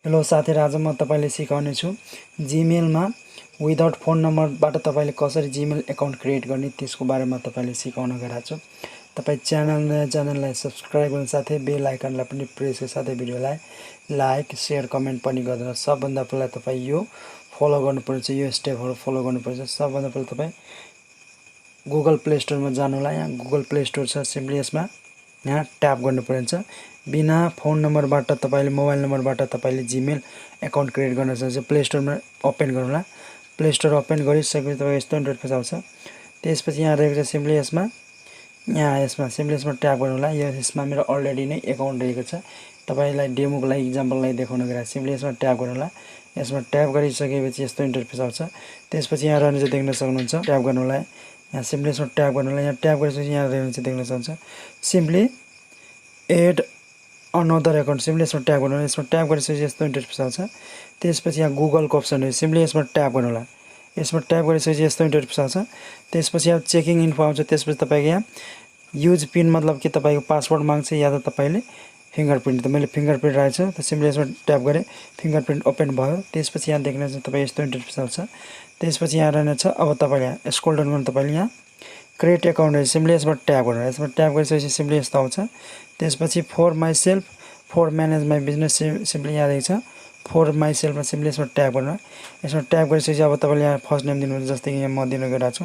Hello साथीहरु, आज म तपाईलाई सिकाउने छु जीमेलमा विदाउट फोन नम्बरबाट तपाईले कसरी जीमेल एकाउन्ट क्रिएट गर्ने त्यसको बारेमा तपाईलाई सिकाउन गइरहेको छु। तपाई च्यानललाई सब्स्क्राइब गर्न साथै बेल आइकनलाई पनि प्रेस गरी साथै भिडियोलाई लाइक शेयर कमेन्ट पनि गर्नु। सबभन्दा पहिला तपाई यो फलो गर्नुपर्छ, यो स्टेपहरु फलो गर्नुपर्छ। सबभन्दा पहिला तपाई गुगल प्ले स्टोरमा जानु होला। यहाँ गुगल प्ले स्टोर छ, सिम्पली यसमा यहाँ ट्याप गर्नुपर्छ। बिना फोन नम्बरबाट तपाईले मोबाइल नम्बरबाट तपाईले जीमेल एकाउन्ट क्रिएट गर्न सक्नुहुन्छ। प्ले स्टोरमा ओपन गर्नु होला। प्ले स्टोर ओपन गरिसकेपछि तपाईको यस्तो इन्टरफेस आउँछ। त्यसपछि यहाँ रहेको छ सिम्पली यसमा सिम्पली यसमा ट्याप गर्नु होला। यसमा मेरो अलरेडी नै एकाउन्ट रहेको छ। तपाईलाई डेमोको लागि एक्जाम्पललाई देखाउन गइरहेको सिम्पली यसमा ट्याप गर्नु होला। यसमा ट्याप गरिसकेपछि यस्तो इन्टरफेस आउँछ। त्यसपछि यहाँ रहने चाहिँ देख्न सक्नुहुन्छ। ट्याप गर्नु होला। यहाँ सिम्पली यसमा ट्याप गर्नु होला। यहाँ ट्याप गरेपछि यहाँ रहने चाहिँ देख्न सक्नुहुन्छ। Simply add another account simply यसमा ट्याप गर्नु होला। यसमा ट्याप गरिसकेपछि यस्तो इन्टरफेस आउँछ। त्यसपछि यहाँ गुगलको अप्सन हो, सिम्पली यसमा ट्याप गर्नु होला। यसमा ट्याप गरिसकेपछि यस्तो इन्टरफेस आउँछ। त्यसपछि यहाँ चेकिङ इन्फो आउँछ। त्यसपछि तपाईको यहाँ युज पिन मतलब कि तपाईको पासवर्ड माग्छ या त तपाईले फिंगरप्रिन्ट, त मैले फिंगरप्रिन्ट राखेको छु। त सिम्पली यसमा ट्याप गरे फिंगरप्रिन्ट ओपन भयो। त्यसपछि यहाँ देख्नुहुन्छ तपाई यस्तो इन्टरफेस आउँछ। त्यसपछि यहाँ रहनेछ अब तपाईले यहाँ स्क्रोल डाउन गर्नु, तपाईले यहाँ क्रिएट एकाउन्ट है, सिम्पली यसमा ट्याप गर्नु। यसमा ट्याप गरिसकेपछि सिम्पली यस्तो आउँछ। त्यसपछि for myself for manage my business simply यहाँ रहेछ फर माई सेल्फमा सिम्पली यसमा ट्याप गर्नु। यसमा ट्याप गरिसकेपछि अब तपाईले यहाँ फर्स्ट नेम दिनुहुन्छ। जस्तै कि यहाँ म दिन गइरहेको छु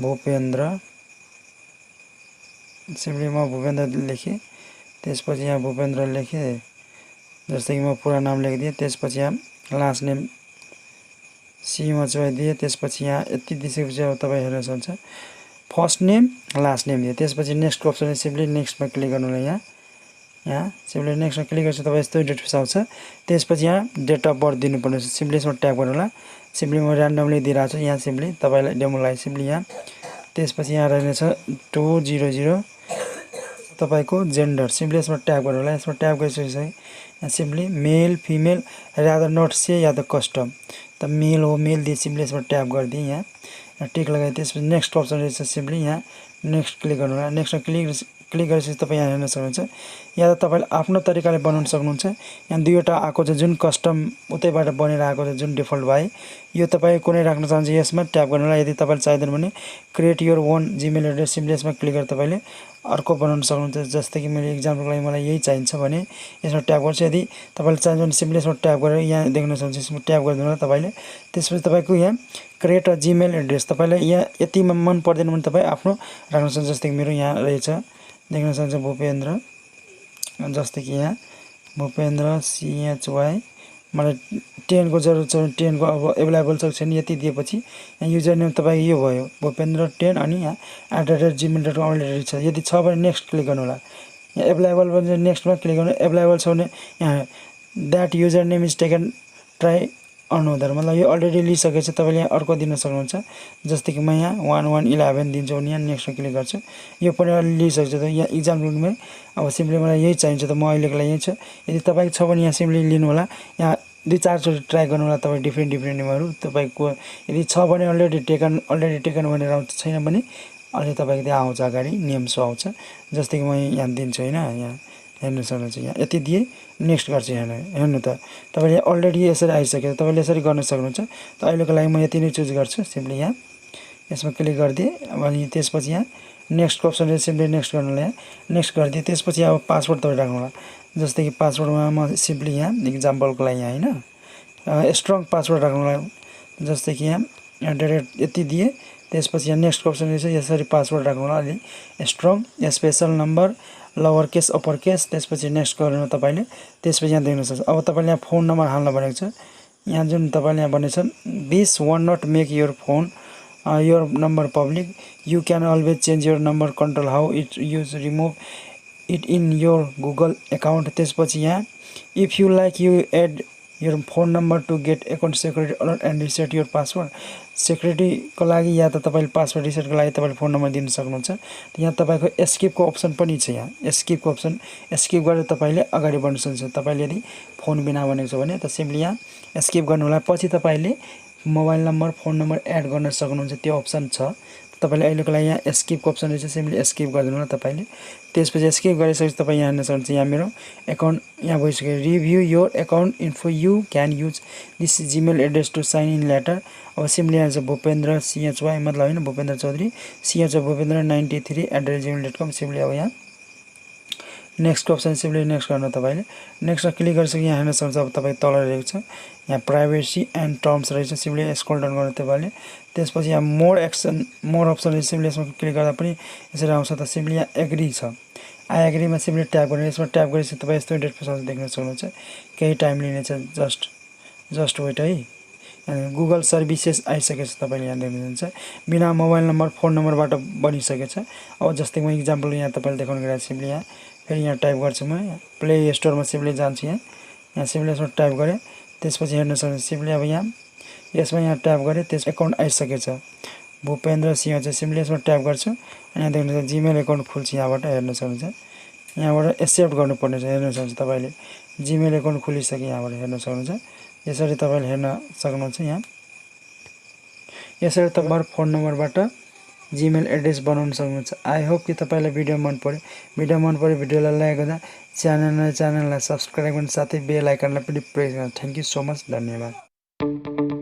भूपेन्द्र, सिम्पली म भूपेन्द्र लेखेँ। त्यसपछि यहाँ भूपेन्द्र लेखेँ, जस्तै कि म पुरा नाम लेखिदिएँ। त्यसपछि यहाँ लास्ट नेम सीमा चुवाइदिएँ। त्यसपछि यहाँ यति दिइसकेपछि अब तपाईँ हेर्न सक्नुहुन्छ फर्स्ट नेम लास्ट नेम दिए। त्यसपछि नेक्स्टको अप्सन सिम्पली नेक्स्टमा क्लिक गर्नु होला। यहाँ सिम्पली नेक्स्टमा क्लिक गरेपछि तपाईँ यस्तो इन्टरफेस आउँछ। त्यसपछि यहाँ डेट अफ बर्थ दिनुपर्ने छ। सिम्पली यसमा ट्याप गर्नु होला। सिम्पली म र्यान्डमली दिइरहेको छु यहाँ सिम्पली तपाईलाई डेमोलाई सिम्पली यहाँ। त्यसपछि यहाँ रहनेछ 200 तपाईको जेन्डर, सिम्पली यसमा ट्याप गर्नु होला। यसमा ट्याप गरिसकेपछि यहाँ simply male female rather not say या त कस्टम, त मेल हो मेल दिए सिम्पली यसमा ट्याप गरिदिएँ। यहाँ टिक लगाए। त्यसपछि नेक्स्ट अप्सन रहेछ, सिम्पली यहाँ नेक्स्ट क्लिक गर्नु होला। नेक्स्टमा क्लिक गरेपछि तपाईँ यहाँ हेर्न सक्नुहुन्छ। या त तपाईले आफ्नो तरिकाले बनाउन सक्नुहुन्छ। यहाँ दुईवटा आएको छ, जुन कस्टम उतैबाट बनेर आएको छ, जुन डिफल्ट भए यो तपाईँ कुनै राख्न चाहन्छ यसमा ट्याप गर्नु होला। यदि तपाईले चाहदैन भने create your own Gmail address simply यसमा क्लिक गरेर तपाईले अर्को बनाउन सक्नुहुन्छ। जस्तै कि मैले एक्जाम्पलको लागि मलाई यही चाहिन्छ भने यसमा ट्याप गर्छु। यदि तपाईले चाहन्छ भने सिम्पली यसमा ट्याप गरेर यहाँ देख्न सक्नुहुन्छ। यसमा ट्याप गरिदिनु होला तपाईले। त्यसपछि तपाईको यहाँ क्रिएट अ जीमेल एड्रेस तपाईलाई यहाँ यतिमा मन पर्दैन भने तपाईँ आफ्नो राख्न सक्नुहुन्छ। जस्तै कि मेरो यहाँ रहेछ देख्न सक्नुहुन्छ भूपेन्द्र, जस्तै कि यहाँ भूपेन्द्र CHY मलाई 10 को जरुरत छ, 10 को अब एभाइलेबल छ छैन यति दिएपछि यहाँ युजर नेम तपाईको यो भयो भूपेन्द्र 10 अनि यहाँ @gmail.com अलरेडी छ। यदि छ भने नेक्स्ट क्लिक गर्नु होला। यहाँ एभाइलेबल भने नेक्स्टमा क्लिक गर्नु। एभाइलेबल छ भने यहाँ that user name is taken try another मतलब यो अलरेडी लिइसकेको छ, तपाईले यहाँ अर्को दिन सक्नुहुन्छ। जस्तै कि म यहाँ 1111 दिन्छु भने यहाँ नेक्स्टमा क्लिक गर्छु। यो पनि अलरेडी लिइसकेको छ। यहाँ एक्जाम्पलमै अब सिम्पली मलाई यही चाहिन्छ त म अहिलेको लागि यही छ। यदि तपाईको छ भने यहाँ सिम्पली लिनु होला। यहाँ 2-4 चोटि ट्राई गर्नु होला तपाई डिफ्रेन्ट नेमहरु तपाईको। यदि छ भने अलरेडी टेकन भनेर आउँछ, छैन भने अलि तपाईको त्यहाँ आउँछ अगाडि नेम सो आउँछ। जस्तै कि म यहाँ दिन्छु हैन, यहाँ हेर्न सक्नुहुन्छ। यहाँ यति दिए नेक्स्ट गर्छु। हेर्नु त तपाईले अलरेडी यसरी आइसक्यो, तपाईले यसरी गर्न सक्नुहुन्छ। त अहिलेको लागि म यति नै चुज गर्छु। सिम्पली यहाँ यसमा क्लिक गरिदिए। अनि त्यसपछि यहाँ नेक्स्टको अप्सन सिम्पली नेक्स्ट गर्नु होला। यहाँ नेक्स्ट गरिदिए। त्यसपछि अब पासवर्ड तपाईले राख्नु होला। जस्तै कि पासवर्डमा म सिम्पली यहाँ एक्जाम्पलको लागि यहाँ हैन स्ट्रङ पासवर्ड राख्नु होला। जस्तै कि यहाँ डाइरेक्ट यति दिए। त्यसपछि यहाँ नेक्स्टको अप्सन रहेछ, यसरी पासवर्ड राख्नु होला। अलि strong special number lower case upper case. त्यसपछि नेक्स्ट गर्नु तपाईले। त्यसपछि यहाँ देख्न सक्नुहुन्छ। अब तपाईले यहाँ फोन नम्बर हाल्न भनेको छ। यहाँ जुन तपाईले यहाँ भनेछ this won't make your phone your number public, you can always change your number control how it use remove it in your Google account. त्यसपछि यहाँ if you like you add your phone number to get account security alert and reset your password. सेक्युरिटीको लागि या त तपाईले password रिसेटको लागि तपाईले phone number दिन सक्नुहुन्छ। यहाँ तपाईको एस्केपको अप्सन पनि छ। यहाँ एस्केपको अप्सन एस्केप गरेर तपाईले अगाडि बढ्न सक्नुहुन्छ। तपाईले यदि फोन बिना भनेको छ भने त सिम्पली यहाँ एस्केप गर्नु होला। पछि तपाईले mobile number phone number add गर्न सक्नुहुन्छ, त्यो अप्सन छ। तपाईले अहिलेको लागि यहाँ एस्केपको अप्सन रहेछ, सिम्पली एस्केप गरिदिनु होला तपाईले। त्यसपछि एस्केप गरिसकेपछि तपाईँ यहाँ हेर्न सक्नुहुन्छ, यहाँ मेरो एकाउन्ट यहाँ भइसक्यो। Review your account info, you can use this gmail address to sign in later. अब सिम्पली यहाँ छ भूपेन्द्र CHY, मतलब होइन भूपेन्द्र चौधरी, CHY भूपेन्द्र 93@gmail.com। सिम्पली अब यहाँ नेक्स्टको अप्सन सिम्पली नेक्स्ट गर्नु तपाईँले। नेक्स्टमा क्लिक गरिसक्यो, यहाँ हेर्न सक्नुहुन्छ। अब तपाईँ तल रहेको छ यहाँ प्राइभेसी एन्ड टर्म्स रहेछ, सिम्पली स्क्रोल डाउन गर्नु तपाईँले। त्यसपछि यहाँ मोर अप्सन रहेछ, सिम्पली यसमा क्लिक गर्दा पनि यसरी आउँछ। त सिम्पली यहाँ एग्री छ, आई एग्रीमा सिम्पली ट्याप गर्नु। यसमा ट्याप गरेपछि तपाईँ यस्तो इन्टरफेस देख्न सक्नुहुन्छ। केही टाइम लिनेछ, जस्ट वेट है। अनि गुगल सर्भिसेस आइसकेको छ, तपाईँले यहाँ देख्नुहुन्छ। बिना मोबाइल नम्बर फोन नम्बरबाट बनिसकेको छ। अब जस्तै म इक्जाम्पल यहाँ तपाईँले देखाउनु गएको, सिम्पली यहाँ फेरि यहाँ टाइप गर्छु म, प्ले स्टोरमा सिम्पली जान्छु। यहाँ सिम्पली यसमा टाइप गरेँ, त्यसपछि हेर्न सक्नुहुन्छ। सिम्पली अब यसमा यहाँ ट्याप गरेँ, त्यस एकाउन्ट आइसकेको छ भूपेन्द्र सिंह चाहिँ। सिम्पली यसमा ट्याप गर्छु अनि यहाँ देख्नुहुन्छ जिमेल एकाउन्ट खुल्छ। यहाँबाट हेर्न सक्नुहुन्छ, यहाँबाट एक्सेप्ट गर्नुपर्ने छ। हेर्न सक्नुहुन्छ तपाईँले जिमेल एकाउन्ट खुलिसक्यो, यहाँबाट हेर्न सक्नुहुन्छ। यसरी तपाईँले हेर्न सक्नुहुन्छ। यहाँ यसरी तपाईँ फोन नम्बरबाट जिमेल एड्रेस बनाउन सक्नुहुन्छ। आई होप कि तपाईँलाई भिडियो मन पर्यो। भिडियोलाई लाइक गर्दा च्यानललाई सब्सक्राइब गर्नु, साथै बेल आइकनलाई पनि प्रेस गर्नु। थ्याङ्क यू सो मच, धन्यवाद।